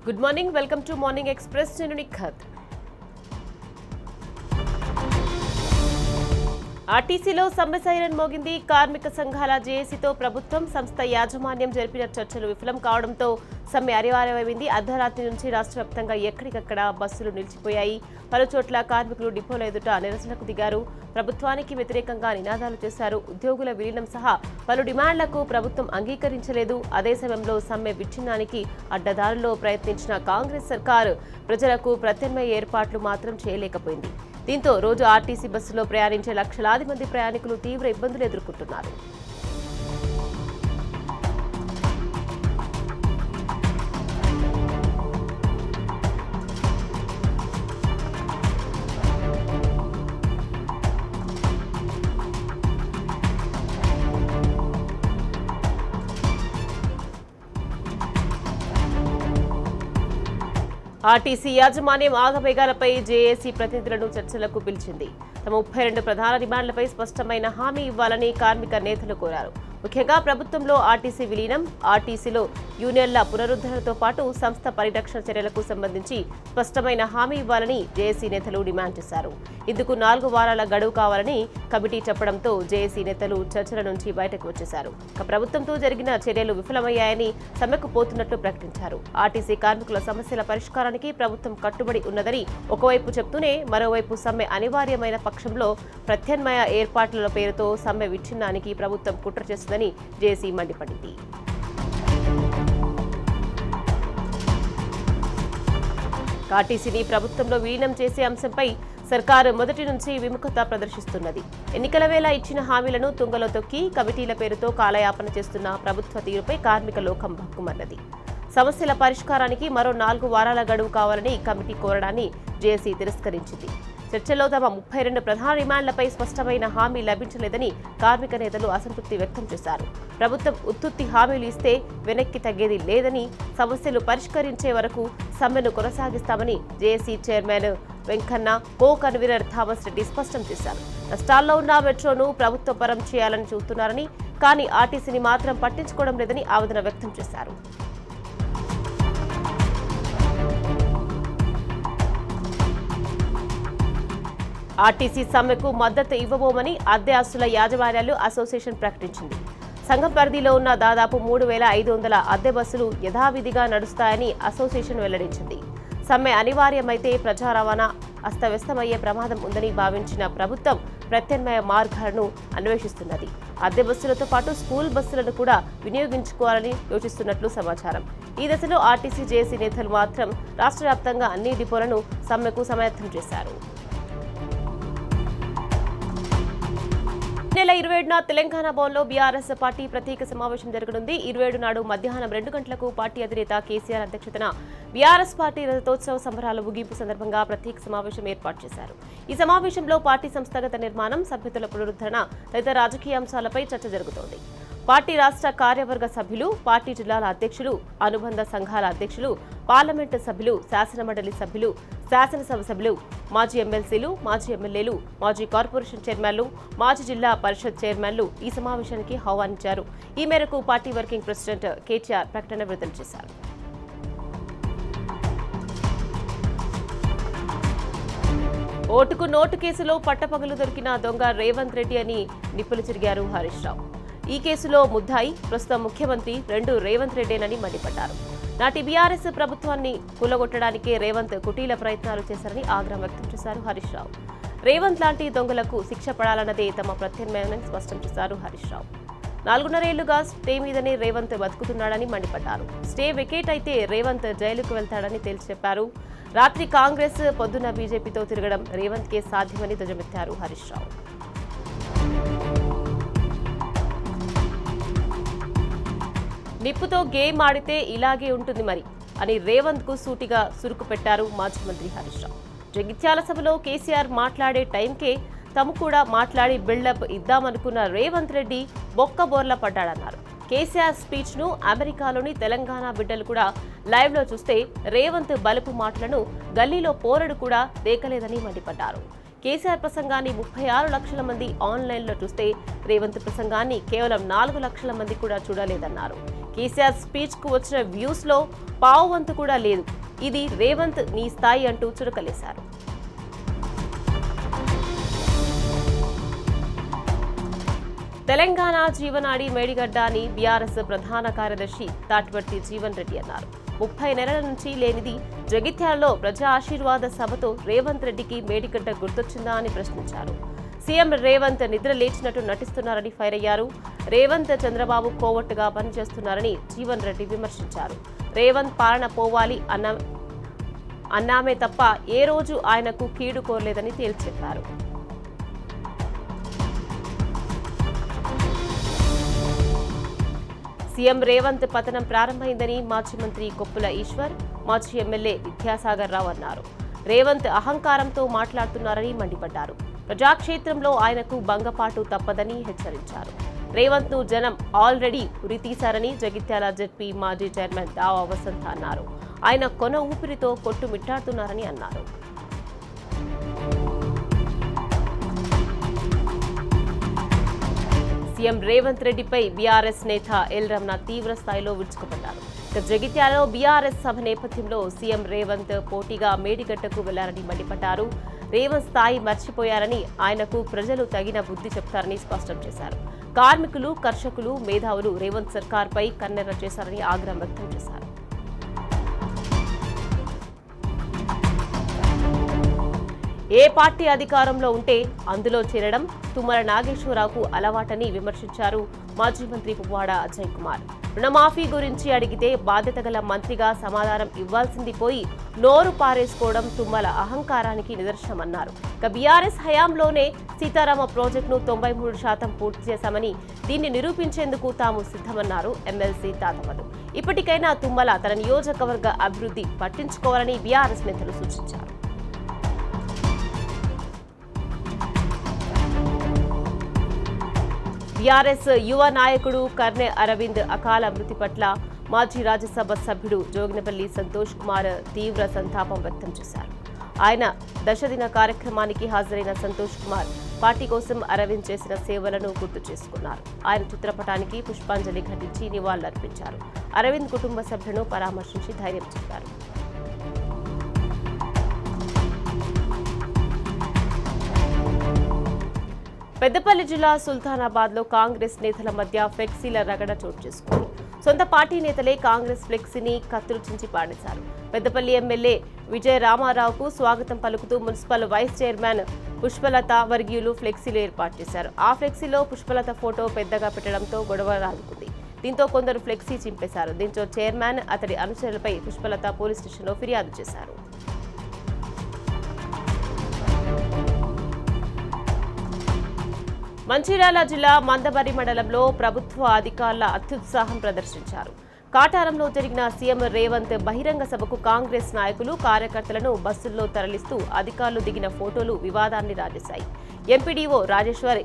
Good morning, welcome to morning express. నేను నిఖత్. ఆర్టీసీలో సమ్మె సైరన్ మోగింది. కార్మిక సంఘాల జేఏసీతో ప్రభుత్వం సంస్థ యాజమాన్యం జరిపిన చర్చలు విఫలం కావడంతో సమ్మె అనివార్యమైంది. అర్ధరాత్రి నుంచి రాష్ట్ర వ్యాప్తంగా ఎక్కడికక్కడ బస్సులు నిలిచిపోయాయి. పలుచోట్ల కార్మికులు డిపోల ఎదుట నిరసనకు దిగారు. ప్రభుత్వానికి వ్యతిరేకంగా నినాదాలు చేశారు. ఉద్యోగుల విలీనం సహా పలు డిమాండ్లకు ప్రభుత్వం అంగీకరించలేదు. అదే సమయంలో సమ్మె విచ్ఛిన్నానికి అడ్డదారుల్లో ప్రయత్నించిన కాంగ్రెస్ సర్కారు ప్రజలకు ప్రత్యామ్నాయ ఏర్పాట్లు మాత్రం చేయలేకపోయింది. దీంతో రోజు ఆర్టీసీ బస్సులో ప్రయాణించే లక్షలాది మంది ప్రయాణికులు తీవ్ర ఇబ్బందులు ఎదుర్కొంటున్నారు. ఆర్టీసీ యాజమాన్యం ఆగమేఘాలపై జేఏసీ ప్రతినిధులను చర్చలకు పిలిచింది. తమ 32 ప్రధాన డిమాండ్లపై స్పష్టమైన హామీ ఇవ్వాలని కార్మిక నేతలు కోరారు. ముఖ్యంగా ప్రభుత్వంలో ఆర్టీసీ విలీనం, ఆర్టీసీలో యూనియన్ల పునరుద్ధరణతో పాటు సంస్థ పరిరక్షణ చర్యలకు సంబంధించి స్పష్టమైన హామీ ఇవ్వాలని జేఏసీ నేతలు డిమాండ్ చేశారు. ఇందుకు 4 వారాల గడువు కావాలని కమిటీ చెప్పడంతో జేఏసీ నేతలు చర్చల నుంచి బయటకు వచ్చేశారు. ప్రభుత్వంతో జరిగిన చర్యలు విఫలమయ్యాయని సమ్మెకు పోతున్నట్లు ప్రకటించారు. ఆర్టీసీ కార్మికుల సమస్యల పరిష్కారానికి ప్రభుత్వం కట్టుబడి ఉన్నదని ఒకవైపు చెప్తూనే మరోవైపు సమ్మె అనివార్యమైన పక్షంలో ప్రత్యామ్నాయ ఏర్పాట్ల పేరుతో సమ్మె విచ్ఛిన్నానికి ప్రభుత్వం కుట్ర చేస్తుందని జేఏసీ మండిపడింది. ఆర్టీసీని ప్రభుత్వంలో విలీనం చేసే అంశంపై సర్కారు మొదటి నుంచి విముఖత ప్రదర్శిస్తున్నది. ఎన్నికల వేళ ఇచ్చిన హామీలను తుంగలో తొక్కి కమిటీల పేరుతో కాలయాపన చేస్తున్న ప్రభుత్వ తీరుపై కార్మిక లోకం భగ్గుమన్నది. సమస్యల పరిష్కారానికి మరో 4 వారాల గడువు కావాలని కమిటీ కోరడాన్ని జేఏసీ తిరస్కరించింది. చర్చలో తమ 32 ప్రధాన డిమాండ్లపై స్పష్టమైన హామీ లభించలేదని కార్మిక నేతలు అసంతృప్తి వ్యక్తం చేశారు. ప్రభుత్వం ఉత్తుత్తి హామీలు ఇస్తే వెనక్కి తగ్గేది లేదని, సమస్యలు పరిష్కరించే వరకు సమ్మెను కొనసాగిస్తామని JAC chairman Venkanna, co convener Thomas Reddy స్పష్టం చేశారు. నష్టాల్లో ఉన్న మెట్రోను ప్రభుత్వ పరం చేయాలని చూస్తున్నారని, కానీ ఆర్టీసీని మాత్రం పట్టించుకోవడం లేదని ఆవేదన వ్యక్తం చేశారు. ఆర్టీసీ సమ్మెకు మద్దతు ఇవ్వబోమని అద్దె ఆస్తుల యాజమాన్యాలు అసోసియేషన్ ప్రకటించింది. సంఘం పరిధిలో ఉన్న దాదాపు 3,500 అద్దె బస్సులు యథావిధిగా నడుస్తాయని అసోసియేషన్ వెల్లడించింది. సమ్మె అనివార్యమైతే ప్రజా రవాణా అస్తవ్యస్తమయ్యే ప్రమాదం ఉందని భావించిన ప్రభుత్వం ప్రత్యామ్నాయ మార్గాలను అన్వేషిస్తున్నది. అద్దె బస్సులతో పాటు స్కూల్ బస్సులను కూడా వినియోగించుకోవాలని యోచిస్తున్నట్లు సమాచారం. ఈ దశలో ఆర్టీసీ జేఏసీ నేతలు మాత్రం రాష్ట్ర వ్యాప్తంగా అన్ని డిపోలను సమ్మెకు సమాయత్తం చేశారు. నెల 27న తెలంగాణ భవన్లో బీఆర్ఎస్ పార్టీ ప్రత్యేక సమావేశం జరగనుంది. 27 నాడు మధ్యాహ్నం 2 గంటలకు పార్టీ అధినేత కేసీఆర్ అధ్యక్షతన బీఆర్ఎస్ పార్టీ రజతోత్సవ సంబరాల ముగింపు సందర్భంగా ప్రత్యేక సమావేశం ఏర్పాటు చేశారు. ఈ సమావేశంలో పార్టీ సంస్థాగత నిర్మాణం, సభ్యతుల పునరుద్ధరణ తదితర రాజకీయ అంశాలపై చర్చ జరుగుతోంది. పార్టీ రాష్ట్ర కార్యవర్గ సభ్యులు, పార్టీ జిల్లాల అధ్యక్షులు, అనుబంధ సంఘాల అధ్యక్షులు, పార్లమెంటు సభ్యులు, శాసనమండలి సభ్యులు, శాసనసభ సభ్యులు, మాజీ ఎమ్మెల్సీలు, మాజీ ఎమ్మెల్యేలు, మాజీ కార్పొరేషన్ చైర్మన్లు, మాజీ జిల్లా పరిషత్ చైర్మన్లు ఈ సమావేశానికి ఆహ్వానించారు. ఈ మేరకు పార్టీ వర్కింగ్ ప్రెసిడెంట్ కేటీఆర్ ప్రకటన విడుదల చేశారు. ఓటుకు నోటు కేసులో పట్టపగలు దొరికిన దొంగ రేవంత్ రెడ్డి అని నిప్పులు చెరిగారు హరీష్ రావు. ఈ కేసులో ముద్దాయి ప్రస్తుత ముఖ్యమంత్రి రేవంత్ రెడ్డేనని మండిపడ్డారు. నాటి బీఆర్ఎస్ ప్రభుత్వాన్ని కూలగొట్టడానికే రేవంత్ కుటీల ప్రయత్నాలు చేశారని ఆగ్రహం వ్యక్తం చేశారు హరీష్ రావు. రేవంత్ లాంటి దొంగలకు శిక్ష పడాలన్నదే తమ ప్రత్యామ్నాయమని స్పష్టం చేశారు హరీష్ రావు. 4.5 ఏళ్లుగా స్టే మీదనే రేవంత్ బతుకుతున్నాడని మండిపడ్డారు. స్టే వెకేట్ అయితే రేవంత్ జైలుకు వెళ్తాడని తేల్చి చెప్పారు. రాత్రి కాంగ్రెస్, పొద్దున్న బీజేపీతో తిరగడం రేవంత్కే సాధ్యమని ధ్వజమెత్తారు హరీష్ రావు. నిప్పుతో గేమ్ ఆడితే ఇలాగే ఉంటుంది మరి అని రేవంత్ కు సూటిగా సురుకు పెట్టారు మాజీ మంత్రి హరీష్ రావు. జగిత్యాల సభలో కేసీఆర్ మాట్లాడే టైంకే తాము కూడా మాట్లాడి బిల్డప్ ఇద్దామనుకున్న రేవంత్ రెడ్డి బొక్కబోర్ల పడ్డాడన్నారు. కేసీఆర్ స్పీచ్ ను అమెరికాలోని తెలంగాణ బిడ్డలు కూడా లైవ్ లో చూస్తే రేవంత్ బలుపు మాటలను గల్లీలో పోరడు కూడా దేకలేదని మండిపడ్డారు. కేసీఆర్ ప్రసంగాన్ని 36 లక్షల మంది ఆన్లైన్లో చూస్తే రేవంత్ ప్రసంగాన్ని కేవలం 4 లక్షల మంది కూడా చూడలేదన్నారు. కేసీఆర్ స్పీచ్ కు వచ్చిన వ్యూస్ లో పావు వంతు కూడా లేదు. ఇది రేవంత్ నీ స్థాయి అంటూ చురకలేశారు. తెలంగాణ జీవనాడి మేడిగడ్డ అని బీఆర్ఎస్ ప్రధాన కార్యదర్శి తాటిపర్తి జీవన్ రెడ్డి అన్నారు. 30 నెలల నుంచి లేనిది జగిత్యాలలో ప్రజా ఆశీర్వాద సభతో రేవంత్ రెడ్డికి మేడిగడ్డ గుర్తొచ్చిందా అని ప్రశ్నించారు. సీఎం రేవంత్ నిద్ర లేచినట్టు నటిస్తున్నారని ఫైర్ అయ్యారు. రేవంత్ చంద్రబాబు కోవట్టుగా పనిచేస్తున్నారని జీవన్ రెడ్డి విమర్శించారు. రేవంత్ పాలన పోవాలి అన్నామే తప్ప ఏ రోజు ఆయనకు కీడు కోరలేదని తేల్చెప్పారు. సీఎం రేవంత్ పతనం ప్రారంభమైందని మాజీ మంత్రి కొప్పుల ఈశ్వర్, మాజీ ఎమ్మెల్యే విద్యాసాగర్ రావు అన్నారు. రేవంత్ అహంకారంతో మాట్లాడుతున్నారని మండిపడ్డారు. ప్రజాక్షేత్రంలో ఆయనకు భంగపాటు తప్పదని హెచ్చరించారు. రేవంత్ ను జనం ఆల్రెడీ ఉరితీశారని జగిత్యాల జెడ్పీ మాజీ చైర్మన్ దావా వసంత అన్నారు. ఆయన కొన ఊపిరితో కొట్టుమిట్టాడుతున్నారని అన్నారు. సీఎం రేవంత్ రెడ్డిపై బీఆర్ఎస్ నేత ఎల్ రమణ తీవ్ర స్థాయిలో విరుచుకుపడ్డారు. జగిత్యాలలో బీఆర్ఎస్ సభ నేపథ్యంలో సీఎం రేవంత్ పోటీగా మేడిగడ్డకు వెళ్లారని మండిపడ్డారు. రేవంత్ స్థాయి మర్చిపోయారని, ఆయనకు ప్రజలు తగిన బుద్ధి చెప్తారని స్పష్టం చేశారు. కార్మికులు, కర్షకులు, మేధావులు రేవంత్ సర్కార్పై కన్నెర్ర చేశారని ఆగ్రహం వ్యక్తం చేశారు. ఏ పార్టీ అధికారంలో ఉంటే అందులో చేరడం తుమ్మల నాగేశ్వరరావుకు అలవాటని విమర్శించారు మాజీ మంత్రి పువ్వాడ అజయ్ కుమార్. రుణమాఫీ గురించి అడిగితే బాధ్యత గల మంత్రిగా సమాధానం ఇవ్వాల్సింది పోయి నోరు పారేసుకోవడం తుమ్మల అహంకారానికి నిదర్శనమన్నారు. బీఆర్ఎస్ హయాంలోనే సీతారామ ప్రాజెక్టును 93% పూర్తి చేశామని, దీన్ని నిరూపించేందుకు తాము సిద్ధమన్నారు ఎమ్మెల్సీ తాతమధు. ఇప్పటికైనా తుమ్మల తన నియోజకవర్గ అభివృద్ధి పట్టించుకోవాలని బీఆర్ఎస్ నేతలు సూచించారు. బీఆర్ఎస్ యువ నాయకుడు కర్నె అరవింద్ అకాల మృతి పట్ల మాజీ రాజ్యసభ సభ్యుడు జోగినపల్లి సంతోష్ కుమార్ తీవ్ర సంతాపం వ్యక్తం చేశారు. ఆయన దశదిన కార్యక్రమానికి హాజరైన సంతోష్ కుమార్ పార్టీ కోసం అరవింద్ చేసిన సేవలను గుర్తు చేసుకున్నారు. ఆయన చిత్రపటానికి పుష్పాంజలి ఘటించి నివాళులర్పించారు. అరవింద్ కుటుంబ సభ్యులను పరామర్శించి ధైర్యం చెప్పారు. పెద్దపల్లి జిల్లా సుల్తానాబాద్లో కాంగ్రెస్ నేతల మధ్య ఫ్లెక్సీల రగడ చోటు చేసుకుంది. సొంత పార్టీ నేతలే కాంగ్రెస్ ఫ్లెక్సీని కత్తులుచించి పాడేశారు. పెద్దపల్లి ఎమ్మెల్యే విజయ రామారావుకు స్వాగతం పలుకుతూ మున్సిపల్ వైస్ చైర్మన్ పుష్పలత వర్గీయులు ఫ్లెక్సీలు ఏర్పాటు చేశారు. ఆ ఫ్లెక్సీలో పుష్పలత ఫోటో పెద్దగా పెట్టడంతో గొడవ రాజుకుంది. దీంతో కొందరు ఫ్లెక్సీ చింపేశారు. దీంతో చైర్మన్, అతడి అనుచరులపై పుష్పలత పోలీస్ స్టేషన్లో ఫిర్యాదు చేశారు. మంచిర్యాల జిల్లా మందబరి మండలంలో ప్రభుత్వ అధికారుల అత్యుత్సాహం ప్రదర్శించారు. కాటారంలో జరిగిన సీఎం రేవంత్ బహిరంగ సభకు కాంగ్రెస్ నాయకులు, కార్యకర్తలను బస్సుల్లో తరలిస్తూ అధికారులు దిగిన ఫోటోలు వివాదాన్ని రాజేశాయి. ఎంపీడీఓ రాజేశ్వర్,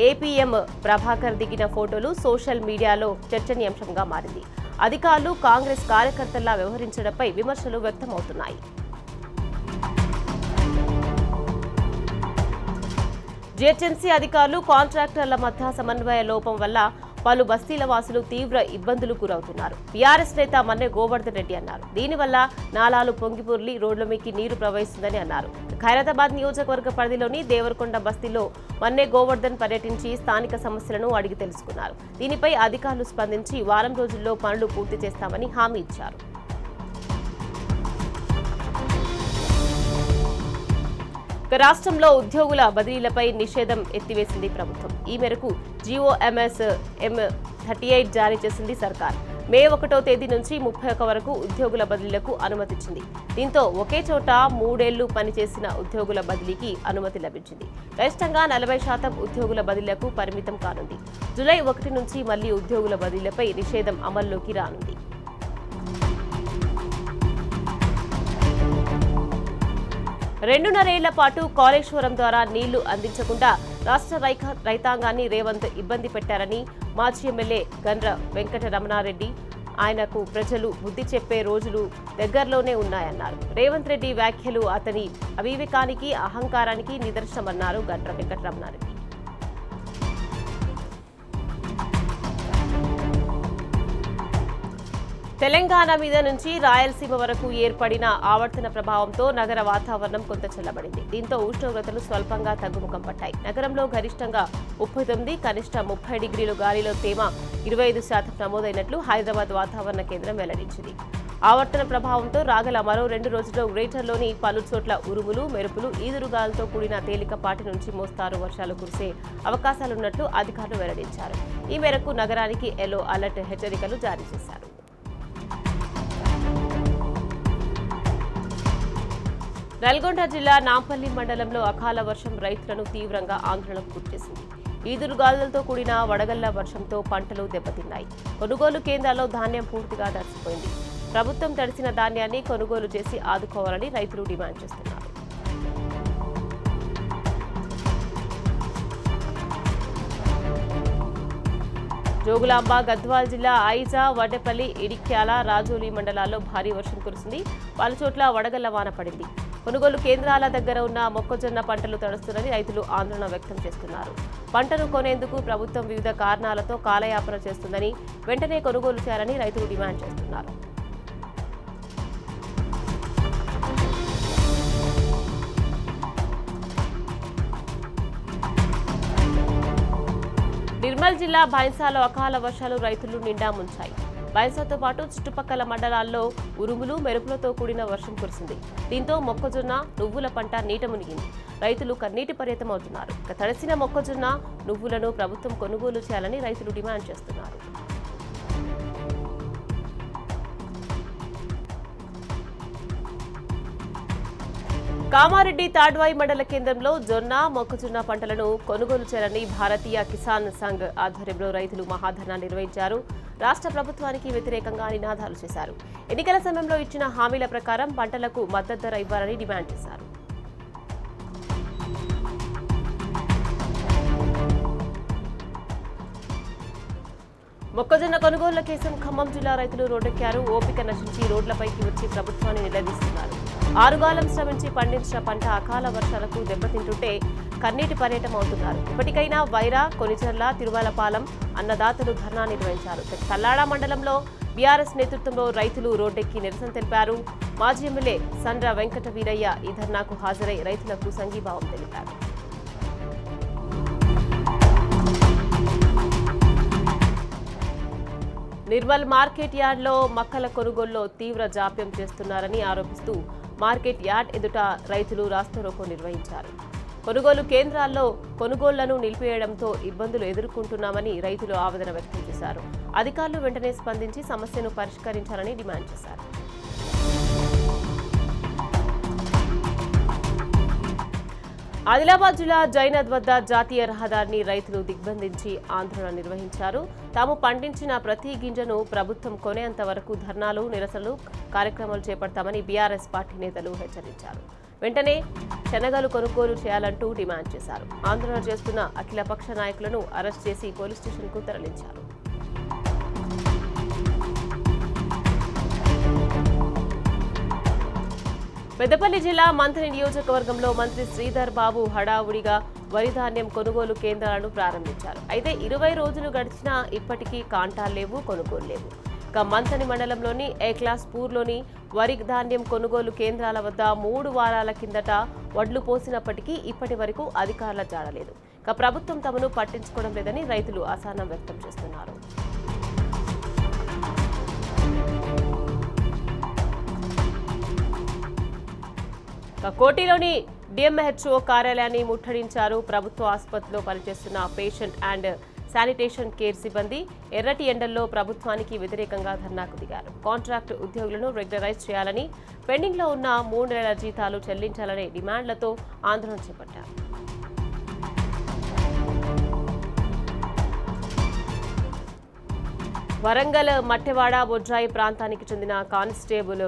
ఏపీఎం ప్రభాకర్ దిగిన ఫోటోలు సోషల్ మీడియాలో చర్చనీయాంశంగా మారింది. అధికారులు కాంగ్రెస్ కార్యకర్తల్లా వ్యవహరించడంపై విమర్శలు వ్యక్తమవుతున్నాయి. జీహెచ్ఎంసీ అధికారులు, కాంట్రాక్టర్ల మధ్య సమన్వయ లోపం వల్ల పలు బస్తీల వాసులు తీవ్ర ఇబ్బందులు గురవుతున్నారు. బీఆర్ఎస్ నేత మన్నె గోవర్ధన్ రెడ్డి అన్నారు. దీనివల్ల నాలాలు పొంగిపొర్లి రోడ్లమీకి నీరు ప్రవహిస్తుందని అన్నారు. ఖైరతాబాద్ నియోజకవర్గ పరిధిలోని దేవరకొండ బస్తీలో మన్నె గోవర్ధన్ పర్యటించి స్థానిక సమస్యలను అడిగి తెలుసుకున్నారు. దీనిపై అధికారులు స్పందించి వారం రోజుల్లో పనులు పూర్తి చేస్తామని హామీ ఇచ్చారు. రాష్ట్రంలో ఉద్యోగుల బదిలీలపై నిషేధం ఎత్తివేసింది ప్రభుత్వం. ఈ మేరకు జీఓఎంఎస్ M38 జారీ చేసింది సర్కార్. మే 1వ తేదీ నుంచి 31 వరకు ఉద్యోగుల బదిలీలకు అనుమతిచ్చింది. దీంతో ఒకే చోట 3 ఏళ్లు పనిచేసిన ఉద్యోగుల బదిలీకి అనుమతి లభించింది. గరిష్టంగా 40% ఉద్యోగుల బదిలీలకు పరిమితం కానుంది. జూలై 1 నుంచి మళ్లీ ఉద్యోగుల బదిలీలపై నిషేధం అమల్లోకి రానుంది. రెండున్నరేళ్ల పాటు కాళేశ్వరం ద్వారా నీళ్లు అందించకుండా రాష్ట్ర రైతాంగాన్ని రేవంత్ ఇబ్బంది పెట్టారని మాజీ ఎమ్మెల్యే గండ్ర వెంకట రమణారెడ్డి ఆయనకు ప్రజలు బుద్ధి చెప్పే రోజులు దగ్గరలోనే ఉన్నాయన్నారు. రేవంత్ రెడ్డి వ్యాఖ్యలు అతని అవివేకానికి, అహంకారానికి నిదర్శనమన్నారు గంట్ర వెంకటరమణారెడ్డి. తెలంగాణ మీద నుంచి రాయలసీమ వరకు ఏర్పడిన ఆవర్తన ప్రభావంతో నగర వాతావరణం కొంత చల్లబడింది. దీంతో ఉష్ణోగ్రతలు స్వల్పంగా తగ్గుముఖం పట్టాయి. నగరంలో గరిష్టంగా 39, కనిష్ట 30 డిగ్రీలు, గాలిలో తేమ 25% నమోదైనట్లు హైదరాబాద్ వాతావరణ కేంద్రం వెల్లడించింది. ఆవర్తన ప్రభావంతో రాగల మరో 2 రోజుల్లో గ్రేటర్లోని పలు చోట్ల ఉరుములు, మెరుపులు, ఈదురుగాలతో కూడిన తేలికపాటి నుంచి మోస్తారు వర్షాలు కురిసే అవకాశాలున్నట్లు అధికారులు వెల్లడించారు. ఈ మేరకు నగరానికి ఎల్లో అలర్ట్ హెచ్చరికలు జారీ చేశారు. నల్గొండ జిల్లా నాంపల్లి మండలంలో అకాల వర్షం రైతులను తీవ్రంగా ఆందోళనకు గురిచేసింది. ఈదురుగాలులతో కూడిన వడగళ్ల వర్షంతో పంటలు దెబ్బతిన్నాయి. కొనుగోలు కేంద్రాల్లో ధాన్యం పూర్తిగా తడిసిపోయింది. ప్రభుత్వం తడిసిన ధాన్యాన్ని కొనుగోలు చేసి ఆదుకోవాలని రైతులు డిమాండ్ చేస్తున్నారు. జోగులాంబ, గద్వాల్ జిల్లా ఐజా, వడ్డేపల్లి, ఇడిక్యాల, రాజోలి మండలాల్లో భారీ వర్షం కురిసింది. పలు చోట్ల వడగళ్ల వాన పడింది. కొనుగోలు కేంద్రాల దగ్గర ఉన్న మొక్కజొన్న పంటలు తడుస్తుందని రైతులు ఆందోళన వ్యక్తం చేస్తున్నారు. పంటను కొనేందుకు ప్రభుత్వం వివిధ కారణాలతో కాలయాపన చేస్తుందని, వెంటనే కొనుగోలు చేయాలని రైతులు డిమాండ్ చేస్తున్నారు. నిర్మల్ జిల్లా బైన్సాలో అకాల వర్షాలు రైతులు నిండా ముంచాయి. బైన్సాతో పాటు చుట్టుపక్కల మండలాల్లో ఉరుములు, మెరుపులతో కూడిన వర్షం కురిసింది. దీంతో మొక్కజొన్న, నువ్వుల పంట నీట మునిగింది. రైతులు కన్నీటి పర్యతమవుతున్నారు. తడిసిన మొక్కజొన్న, నువ్వులను ప్రభుత్వం కొనుగోలు చేయాలని రైతులు డిమాండ్ చేస్తున్నారు. కామారెడ్డి తాడ్వాయి మండల కేంద్రంలో జొన్న, మొక్కజొన్న పంటలను కొనుగోలు చేయాలని భారతీయ కిసాన్ సంఘ్ ఆధ్వర్యంలో రైతులు మహాధర్నా నిర్వహించారు. రాష్ట్ర ప్రభుత్వానికి వ్యతిరేకంగా నినాదాలు చేశారు. ఎన్నికల సమయంలో ఇచ్చిన హామీల ప్రకారం పంటలకు మద్దతు ధర ఇవ్వాలని డిమాండ్ చేశారు. మొక్కజొన్న కొనుగోళ్ల కేసం ఖమ్మం జిల్లా రైతులు రోడ్డెక్కారు. ఓపిక నశించి రోడ్లపైకి వచ్చి ప్రభుత్వాన్ని నిలదీస్తున్నారు. ఆరుగాలం శ్రమించి పండించిన పంట అకాల వర్షాలకు దెబ్బతింటుంటే కన్నీటి పర్యటన అవుతున్నారు. ఇప్పటికైనా వైరా, కొనిచెర్ల, తిరుమలపాలెం అన్నదాతలు ధర్నా నిర్వహించారు. తల్లాడ మండలంలో బీఆర్ఎస్ నేతృత్వంలో రైతులు రోడ్డెక్కి నిరసన తెలిపారు. మాజీ ఎమ్మెల్యే సండ్ర వెంకట వీరయ్య ఈ ధర్నాకు హాజరై రైతులకు సంఘీభావం తెలిపారు. నిర్మల్ మార్కెట్ యార్డ్లో మక్కల కొనుగోలులో తీవ్ర జాప్యం చేస్తున్నారని ఆరోపిస్తూ మార్కెట్ యార్డ్ ఎదుట రైతులు రాస్తారోకో నిర్వహించారు. కొనుగోలు కేంద్రాల్లో కొనుగోళ్లను నిలిపివేయడంతో ఇబ్బందులు ఎదుర్కొంటున్నామని రైతులు ఆవేదన వ్యక్తం చేశారు. అధికారులు వెంటనే స్పందించి సమస్యను పరిష్కరించాలని డిమాండ్ చేశారు. ఆదిలాబాద్ జిల్లా జైనద్ వద్ద జాతీయ రహదారిని రైతులు దిగ్బంధించి ఆందోళన నిర్వహించారు. తాము పండించిన ప్రతి గింజను ప్రభుత్వం కొనేంత వరకు ధర్నాలు, నిరసనలు, కార్యక్రమాలు చేపడతామని బీఆర్ఎస్ పార్టీ నేతలు హెచ్చరించారు. వెంటనే శనగలు కొనుగోలు చేయాలంటూ డిమాండ్ చేశారు. ఆందోళన చేస్తున్న అఖిలపక్ష నాయకులను అరెస్ట్ చేసి పోలీస్ స్టేషన్కు తరలించారు. పెద్దపల్లి జిల్లా మంథని నియోజకవర్గంలో మంత్రి శ్రీధర్ బాబు హడావుడిగా వరి ధాన్యం కొనుగోలు కేంద్రాలను ప్రారంభించారు. అయితే 20 రోజులు గడిచినా ఇప్పటికీ కాంటాలు లేవు, కొనుగోలు లేవు. ఇక మంథని మండలంలోని ఏక్లాస్ పూర్లోని వరి ధాన్యం కొనుగోలు కేంద్రాల వద్ద 3 వారాల కిందట వడ్లు పోసినప్పటికీ ఇప్పటి వరకు అధికారుల జాడలేదు. ఇక ప్రభుత్వం తమను పట్టించుకోవడం లేదని రైతులు అసహనం వ్యక్తం చేస్తున్నారు. కోటిలోని డిఎంహెచ్ఓ కార్యాలయాన్ని ముట్టడించారు. ప్రభుత్వ ఆసుపత్రిలో పనిచేస్తున్న పేషెంట్ అండ్ శానిటేషన్ కేర్ సిబ్బంది ఎర్రటి ఎండల్లో ప్రభుత్వానికి వ్యతిరేకంగా ధర్నాకు దిగారు. కాంట్రాక్ట్ ఉద్యోగులను రెగ్యులరైజ్ చేయాలని, పెండింగ్లో ఉన్న 3 నెలల జీతాలు చెల్లించాలనే డిమాండ్లతో ఆందోళన చేపట్టారు. వరంగల్ మట్టెవాడ బొజ్రాయి ప్రాంతానికి చెందిన కానిస్టేబుల్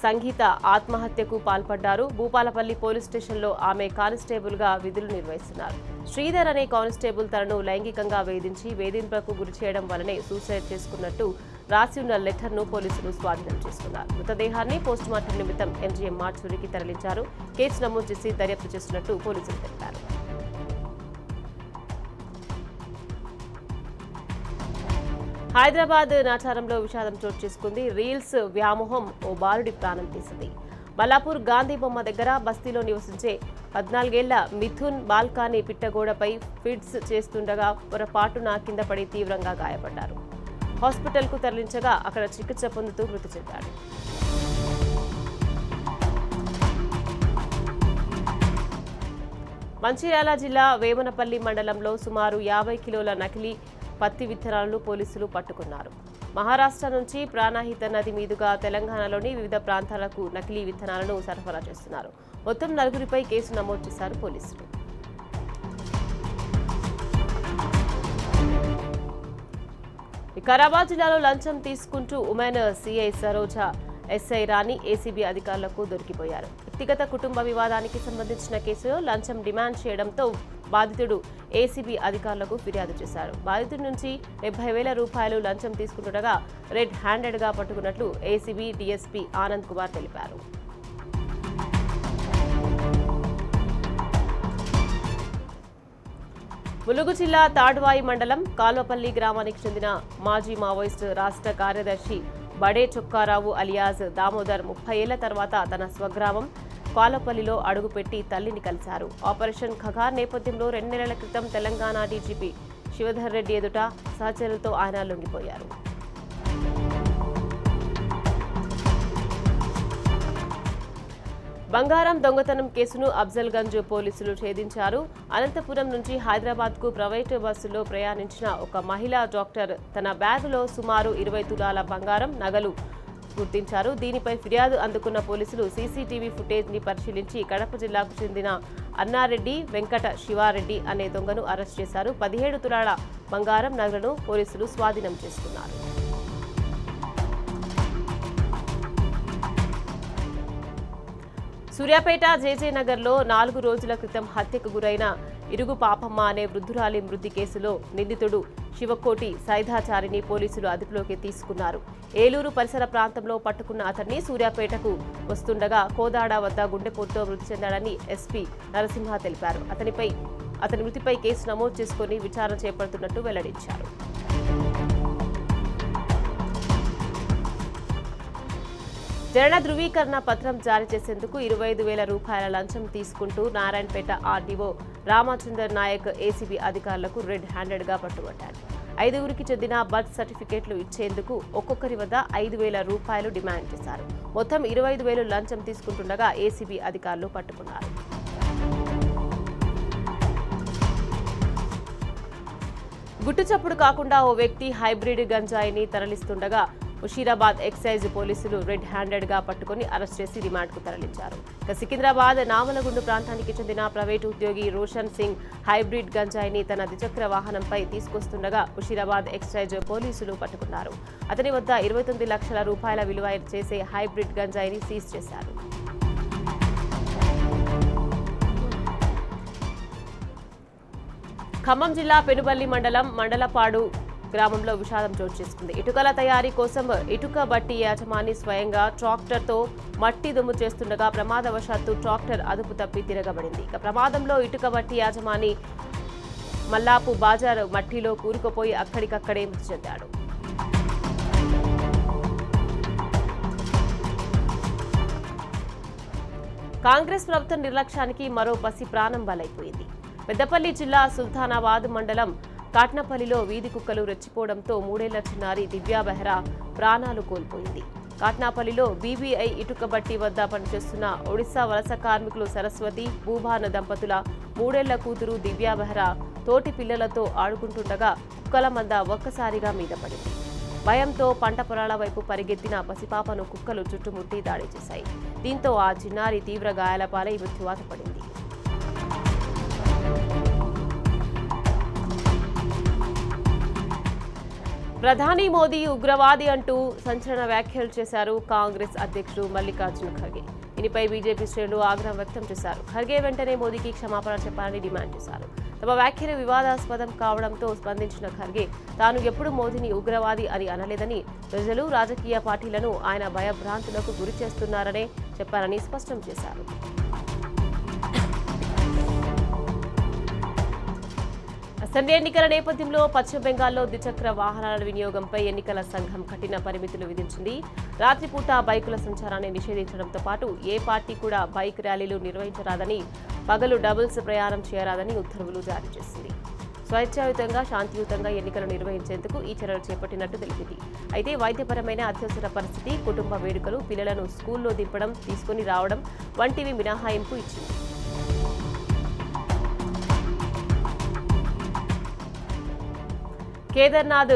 సంగీత ఆత్మహత్యకు పాల్పడ్డారు. భూపాలపల్లి పోలీస్ స్టేషన్లో ఆమె కానిస్టేబుల్గా విధులు నిర్వహిస్తున్నారు. శ్రీధర్ అనే కానిస్టేబుల్ తనను లైంగికంగా వేధించి వేధింపులకు గురి చేయడం వల్లనే సూసైడ్ చేసుకున్నట్టు రాసి ఉన్న లెటర్ను పోలీసులు స్వాధీనం చేసుకున్నారు. మృతదేహాన్ని పోస్టుమార్టం నిమిత్తం ఎంజీఎం మార్చురికి తరలించారు. కేసు నమోదు చేసి దర్యాప్తు చేస్తున్నట్టు పోలీసులు తెలిపారు. హైదరాబాద్ నాచారంలో విషాదం చోటు చేసుకుంది. రీల్స్ వ్యామోహం ఓ బాలుడి ప్రాణం తీసింది. బల్లాపూర్ గాంధీ బొమ్మ దగ్గర బస్తీలో నివసించే 14 ఏళ్ల మిథున్ బాల్కానీ పిట్టగోడపై ఫిట్స్ చేస్తుండగా పొరపాటున కింద పడి తీవ్రంగా గాయపడ్డారు. హాస్పిటల్కు తరలించగా అక్కడ చికిత్స పొందుతూ మృతి చెందాడు. మంచిర్యాల జిల్లా వేమనపల్లి మండలంలో సుమారు 50 కిలోల నకిలీ పత్తి విత్తనాలను పోలీసులు పట్టుకున్నారు. మహారాష్ట్ర నుంచి ప్రాణహిత నది మీదుగా తెలంగాణలోని వివిధ ప్రాంతాలకు నకిలీ విత్తనాలను సరఫరా చేస్తున్నారు. మొత్తం 4గురిపై కేసు నమోదు చేశారు పోలీసులు. వికారాబాద్ జిల్లాలో లంచం తీసుకుంటూ ఉమెన్ సిఐ సరోజ, ఎస్ఐ రాణి ఏసీబీ అధికారులకు దొరికిపోయారు. వ్యక్తిగత కుటుంబ వివాదానికి సంబంధించిన కేసులో లంచం డిమాండ్ చేయడంతో బాధితుడు ఏసీబీ అధికారులకు ఫిర్యాదు చేశారు. బాధితుడి నుంచి 70,000 రూపాయలు లంచం తీసుకుంటుండగా రెడ్ హ్యాండెడ్గా పట్టుకున్నట్లు ఏసీబీ డీఎస్పీ ఆనంద్ కుమార్ తెలిపారు. ములుగు జిల్లా తాడ్వాయి మండలం కాల్వపల్లి గ్రామానికి చెందిన మాజీ మావోయిస్టు రాష్ట్ర కార్యదర్శి బడే చొక్కారావు అలియాజ్ దామోదర్ 30 ఏళ్ల తర్వాత తన స్వగ్రామం కాలపల్లిలో అడుగుపెట్టి తల్లిని కలిశారు. ఆపరేషన్ ఖగార్ నేపథ్యంలో 2 నెలల క్రితం తెలంగాణ డీజీపీ శివధర్ రెడ్డి ఎదుట సహచరులతో ఆయన లొంగిపోయారు. బంగారం దొంగతనం కేసును అఫ్జల్గంజ్ పోలీసులు ఛేదించారు. అనంతపురం నుంచి హైదరాబాద్కు ప్రైవేటు బస్సులో ప్రయాణించిన ఒక మహిళా డాక్టర్ తన బ్యాగులో సుమారు 20 తులాల బంగారం నగలు గుర్తించారు. దీనిపై ఫిర్యాదు అందుకున్న పోలీసులు సీసీటీవీ ఫుటేజ్ ని పరిశీలించి కడప జిల్లాకు చెందిన అన్నారెడ్డి వెంకట శివారెడ్డి అనే దొంగను అరెస్ట్ చేశారు. 17 తులాల బంగారం నగలను పోలీసులు స్వాధీనం చేసుకున్నారు. సూర్యాపేట జేజే నగర్లో 4 రోజుల క్రితం హత్యకు గురైన ఇరుగు పాపమ్మ అనే వృద్ధురాలి మృతి కేసులో నిందితుడు శివకోటి సైదాచారిని పోలీసులు అదుపులోకి తీసుకున్నారు. ఏలూరు పరిసర ప్రాంతంలో పట్టుకున్న అతన్ని సూర్యాపేటకు వస్తుండగా కోదాడ వద్ద గుండెపోటుతో మృతి చెందాడని ఎస్పీ నరసింహ తెలిపారు. అతని మృతిపై కేసు నమోదు చేసుకుని విచారణ చేపడుతున్నట్టు వెల్లడించారు. జనన ధృవీకరణ పత్రం జారీ చేసేందుకు 25,000 రూపాయల లంచం తీసుకుంటూ నారాయణపేట ఆర్డీఓ రామచందర్ నాయక్ ఏసీబీ అధికారులకు రెడ్ హ్యాండెడ్గా పట్టుబట్టారు. 5గురికి చెందిన బర్త్ సర్టిఫికేట్లు ఇచ్చేందుకు ఒక్కొక్కరి వద్ద 5,000 రూపాయలు డిమాండ్ చేశారు. మొత్తం 25,000 లంచం తీసుకుంటుండగా ఏసీబీ అధికారులు పట్టుకున్నారు. గుట్టుచప్పుడు కాకుండా ఓ వ్యక్తి హైబ్రిడ్ గంజాయిని తరలిస్తుండగా ముషీరాబాద్ ఎక్సైజ్ పోలీసులు రెడ్ హ్యాండెడ్గా పట్టుకుని అరెస్ట్ చేసి రిమాండ్కు తరలించారు. సికింద్రాబాద్ నామలగుండు ప్రాంతానికి చెందిన ప్రైవేటు ఉద్యోగి రోషన్ సింగ్ హైబ్రిడ్ గంజాయిని తన ద్విచక్ర వాహనంపై తీసుకొస్తుండగా ముషీరాబాద్ ఎక్సైజ్ పోలీసులు పట్టుకున్నారు. అతని వద్ద 29 లక్షల రూపాయల విలువ చేసే హైబ్రిడ్ గంజాయిని సీజ్ చేశారు. ఖమ్మం జిల్లా పెనుబల్లి మండలం మండలపాడు గ్రామంలో విషాదం చోటు చేసుకుంది. ఇటుకల తయారీ కోసం ఇటుక బట్టి యాజమాని స్వయంగా ట్రాక్టర్తో మట్టి దుమ్ము చేస్తుండగా ప్రమాదవశాత్తు ట్రాక్టర్ అదుపు తప్పి తిరగబడింది. ఇక ప్రమాదంలో ఇటుక బట్టి యాజమాని మల్లాపు బాజార్ మట్టిలో కూరుకుపోయి అక్కడికక్కడే మృతి చెందాడు. కాంగ్రెస్ ప్రభుత్వ నిర్లక్ష్యానికి మరో పసి ప్రాణం బలైపోయింది. పెద్దపల్లి జిల్లా సుల్తానాబాద్ మండలం కాట్నపల్లిలో వీధి కుక్కలు రెచ్చిపోవడంతో 3 ఏళ్ల చిన్నారి దివ్యా బెహ్రా ప్రాణాలు కోల్పోయింది. కాట్నాపల్లిలో బీబీఐ ఇటుక బట్టి వద్ద పనిచేస్తున్న ఒడిశా వలస కార్మికులు సరస్వతి, భూభాన దంపతుల 3 ఏళ్ల కూతురు దివ్యా బెహ్రా తోటి పిల్లలతో ఆడుకుంటుండగా కుక్కల మంద ఒక్కసారిగా మీద పడింది. భయంతో పంట పొలాల వైపు పరిగెత్తిన పసిపాపను కుక్కలు చుట్టుముట్టి దాడి చేశాయి. దీంతో ఆ చిన్నారి తీవ్ర గాయాల పాలై మృత్యువాత పడింది. ప్రధాని మోదీ ఉగ్రవాది అంటూ సంచలన వ్యాఖ్యలు చేశారు కాంగ్రెస్ అధ్యక్షుడు మల్లికార్జున ఖర్గే. దీనిపై బీజేపీ శ్రేణులు ఆగ్రహం వ్యక్తం చేశారు. ఖర్గే వెంటనే మోదీకి క్షమాపణ చెప్పాలని డిమాండ్ చేశారు. తమ వ్యాఖ్యలు వివాదాస్పదం కావడంతో స్పందించిన ఖర్గే తాను ఎప్పుడు మోదీని ఉగ్రవాది అని అనలేదని, ప్రజలు రాజకీయ పార్టీలను ఆయన భయభ్రాంతులకు గురి చేస్తున్నారనే చెప్పారని స్పష్టం చేశారు. అసెంబ్లీ ఎన్నికల నేపథ్యంలో పశ్చిమ బెంగాల్లో ద్విచక్ర వాహనాల వినియోగంపై ఎన్నికల సంఘం కఠిన పరిమితులు విధించింది. రాత్రిపూట బైకుల సంచారాన్ని నిషేధించడంతో పాటు ఏ పార్టీ కూడా బైక్ ర్యాలీలు నిర్వహించరాదని, పగలు డబుల్స్ ప్రయాణం చేయరాదని ఉత్తర్వులు జారీ చేసింది. స్వేచ్ఛాయుతంగా, శాంతియుతంగా ఎన్నికలు నిర్వహించేందుకు ఈ చర్యలు చేపట్టినట్టు తెలిపింది. అయితే వైద్యపరమైన అత్యవసర పరిస్థితి, కుటుంబ వేడుకలు, పిల్లలను స్కూల్లో దింపడం, తీసుకుని రావడం వంటివి మినహాయింపు ఇచ్చింది. కేదార్నాథ్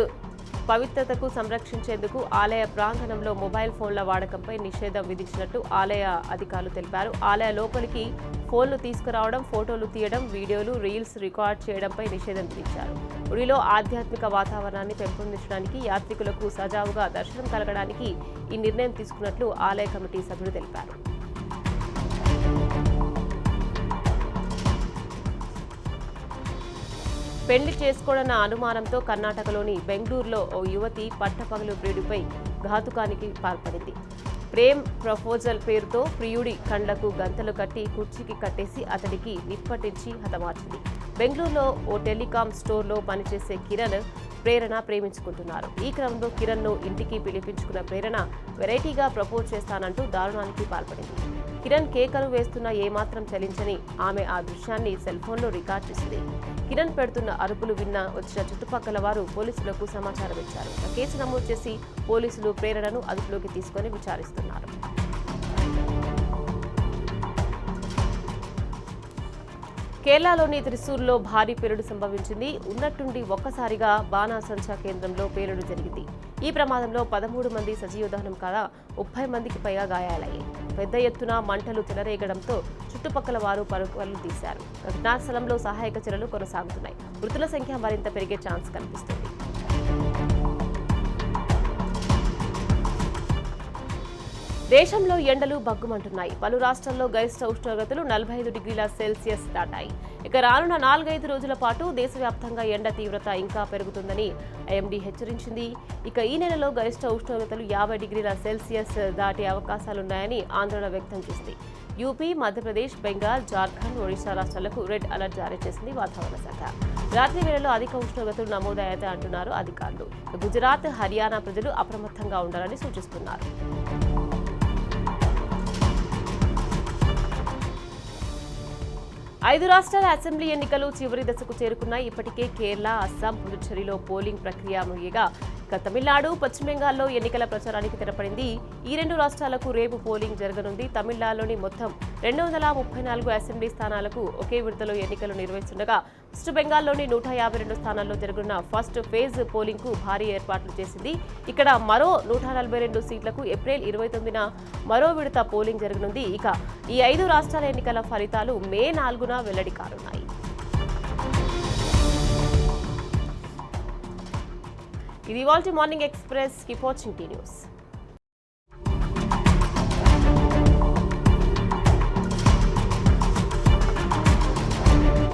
పవిత్రతకు సంరక్షించేందుకు ఆలయ ప్రాంగణంలో మొబైల్ ఫోన్ల వాడకంపై నిషేధం విధించినట్టు ఆలయ అధికారులు తెలిపారు. ఆలయ లోపలికి ఫోన్లు తీసుకురావడం, ఫోటోలు తీయడం, వీడియోలు, రీల్స్ రికార్డ్ చేయడంపై నిషేధం విధించారు. గుడిలో ఆధ్యాత్మిక వాతావరణాన్ని పెంపొందించడానికి, యాత్రికులకు సజావుగా దర్శనం కలగడానికి ఈ నిర్ణయం తీసుకున్నట్లు ఆలయ కమిటీ సభ్యులు తెలిపారు. పెళ్లి చేసుకోవడన్న అనుమానంతో కర్ణాటకలోని బెంగళూరులో ఓ యువతి పట్టపగలు ప్రియుడిపై ఘాతుకానికి పాల్పడింది. ప్రేమ్ ప్రపోజల్ పేరుతో ప్రియుడి కండ్లకు గంతలు కట్టి కుర్చీకి కట్టేసి అతడికి నిప్పటించి హతమార్చింది. బెంగళూరులో ఓ టెలికాం స్టోర్లో పనిచేసే కిరణ్, ప్రేరణ ప్రేమించుకుంటున్నారు. ఈ క్రమంలో కిరణ్ను ఇంటికి పిలిపించుకున్న ప్రేరణ వెరైటీగా ప్రపోజ్ చేస్తానంటూ దారుణానికి పాల్పడింది. కిరణ్ కేకలు వేస్తున్నా ఏమాత్రం చలించని ఆమె ఆ దృశ్యాన్ని సెల్ఫోన్లో రికార్డ్ చేసింది. కిరణ్ పెడుతున్న అరుపులు విన్న వచ్చిన చుట్టుపక్కల వారు పోలీసులకు సమాచారం ఇచ్చారు. కేసు నమోదు చేసి పోలీసులు ప్రేరణను అదుపులోకి తీసుకుని విచారిస్తున్నారు. కేరళలోని త్రిశూర్లో భారీ పేలుడు సంభవించింది. ఉన్నట్టుండి ఒక్కసారిగా బాణాసంచా కేంద్రంలో పేలుడు జరిగింది. ఈ ప్రమాదంలో 13 మంది సజీవ దహనం కాగా 30 మందికి పైగా గాయాలయ్యాయి. పెద్ద ఎత్తున మంటలు చెలరేగడంతో చుట్టుపక్కల వారు పరుగులు తీశారు. ఘటనా స్థలంలో సహాయక చర్యలు కొనసాగుతున్నాయి. మృతుల సంఖ్య మరింత పెరిగే ఛాన్స్ కనిపిస్తుంది. దేశంలో ఎండలు బగ్గుమంటున్నాయి. పలు రాష్ట్రాల్లో గరిష్ట ఉష్ణోగ్రతలు 45 డిగ్రీల సెల్సియస్ దాటాయి. ఇక రానున్న 4-5 రోజుల పాటు దేశవ్యాప్తంగా ఎండ తీవ్రత ఇంకా పెరుగుతుందని ఐఎండీ హెచ్చరించింది. ఇక ఈ నెలలో గరిష్ట ఉష్ణోగ్రతలు 50 డిగ్రీల సెల్సియస్ దాటే అవకాశాలున్నాయని ఆందోళన వ్యక్తం చేసింది. యూపీ, మధ్యప్రదేశ్, బెంగాల్, జార్ఖండ్, ఒడిశా రాష్ట్రాలకు రెడ్ అలర్ట్ జారీ చేసింది వాతావరణ శాఖ. రాత్రి వేళలో అధిక ఉష్ణోగ్రతలు నమోదయ్యాయని అంటున్నారు అధికారులు. గుజరాత్, హర్యానా ప్రజలు అప్రమత్తంగా ఉండాలని సూచిస్తున్నారు. 5 రాష్ట్రాల అసెంబ్లీ ఎన్నికలు చివరి దశకు చేరుకున్నాయి. ఇప్పటికే కేరళ, అస్సాం, పుదుచ్చేరిలో పోలింగ్ ప్రక్రియ ముగియగా ఇక తమిళనాడు, పశ్చిమ బెంగాల్లో ఎన్నికల ప్రచారానికి తెరపడింది. ఈ 2 రాష్ట్రాలకు రేపు పోలింగ్ జరగనుంది. తమిళనాడులోని మొత్తం 234 అసెంబ్లీ స్థానాలకు ఒకే విడతలో ఎన్నికలు నిర్వహిస్తుండగా వెస్ట్ బెంగాల్లోని 152 స్థానాల్లో జరగనున్న ఫస్ట్ ఫేజ్ పోలింగ్ కు భారీ ఏర్పాట్లు చేసింది. ఇక్కడ మరో 142 సీట్లకు ఏప్రిల్ 29న మరో విడత పోలింగ్ జరగనుంది. ఇక ఈ 5 రాష్ట్రాల ఎన్నికల ఫలితాలు మే 4న వెల్లడి కానున్నాయి. ఇది ఇవాల్టి morning express. Keep watching tea news.